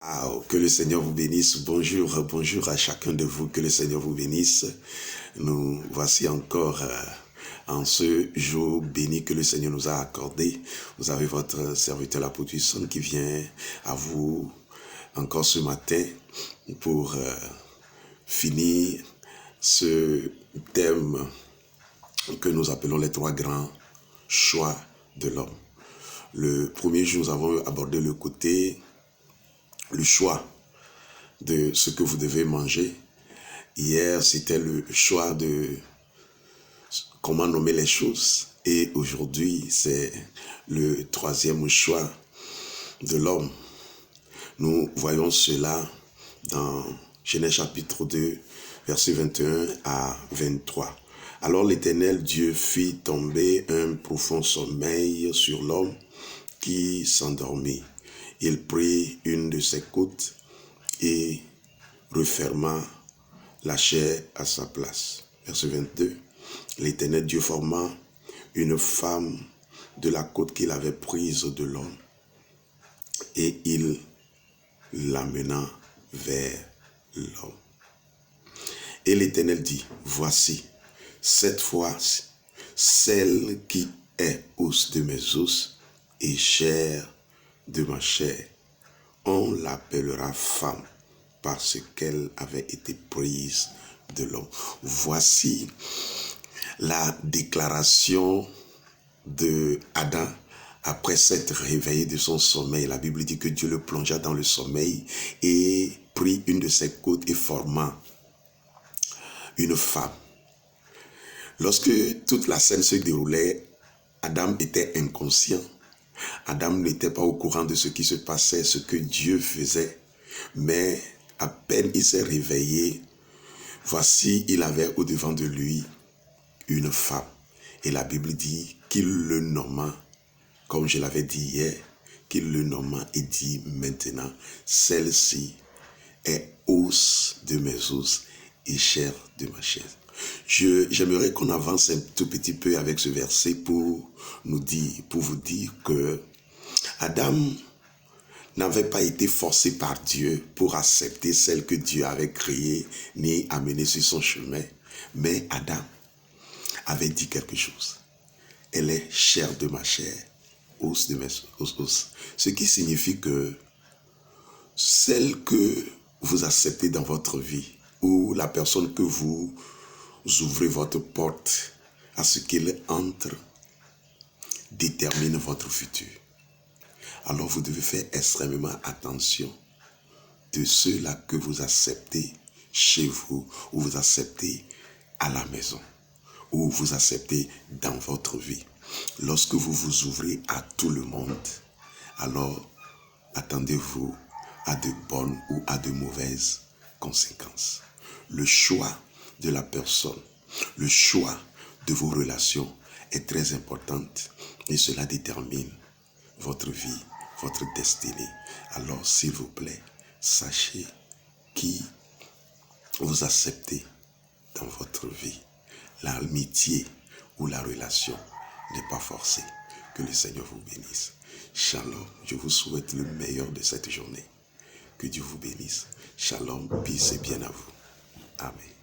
Que le Seigneur vous bénisse. Bonjour, bonjour à chacun de vous. Que le Seigneur vous bénisse. Nous voici encore en ce jour béni que le Seigneur nous a accordé. Vous avez votre serviteur l'apôtre Wilson qui vient à vous encore ce matin pour finir ce thème que nous appelons les trois grands choix de l'homme. Le premier jour, nous avons abordé le choix de ce que vous devez manger. Hier, c'était le choix de comment nommer les choses. Et aujourd'hui, c'est le troisième choix de l'homme. Nous voyons cela dans Genèse chapitre 2, versets 21 à 23. Alors l'Éternel Dieu fit tomber un profond sommeil sur l'homme qui s'endormit. Il prit une de ses côtes et referma la chair à sa place. Verset 22. L'Éternel Dieu forma une femme de la côte qu'il avait prise de l'homme et il l'amena vers l'homme. Et l'Éternel dit, voici, cette fois, celle qui est os de mes os et chair de ma chair, on l'appellera femme parce qu'elle avait été prise de l'homme. Voici la déclaration de Adam après s'être réveillé de son sommeil. La Bible dit que Dieu le plongea dans le sommeil et prit une de ses côtes et forma une femme. Lorsque toute la scène se déroulait, Adam était inconscient. Adam n'était pas au courant de ce qui se passait, ce que Dieu faisait. Mais à peine il s'est réveillé, voici, il avait au-devant de lui une femme. Et la Bible dit qu'il le nomma, comme je l'avais dit hier, qu'il le nomma et dit maintenant, celle-ci est os de mes os et chair de ma chair. J'aimerais qu'on avance un tout petit peu avec ce verset pour vous dire que Adam n'avait pas été forcé par Dieu pour accepter celle que Dieu avait créée ni amenée sur son chemin. Mais Adam avait dit quelque chose. Elle est chair de ma chair, os de mes os. Ce qui signifie que celle que vous acceptez dans votre vie ou la personne que vous ouvrez votre porte à ce qu'il entre détermine votre futur. Alors vous devez faire extrêmement attention de ceux-là que vous acceptez chez vous, ou vous acceptez à la maison, ou vous acceptez dans votre vie. Lorsque vous vous ouvrez à tout le monde, alors attendez-vous à de bonnes ou à de mauvaises conséquences. Le choix de la personne, le choix de vos relations est très important et cela détermine votre vie, votre destinée. Alors, s'il vous plaît, sachez qui vous acceptez dans votre vie. L'amitié ou la relation n'est pas forcée. Que le Seigneur vous bénisse. Shalom. Je vous souhaite le meilleur de cette journée. Que Dieu vous bénisse. Shalom, paix et bien à vous. Amen.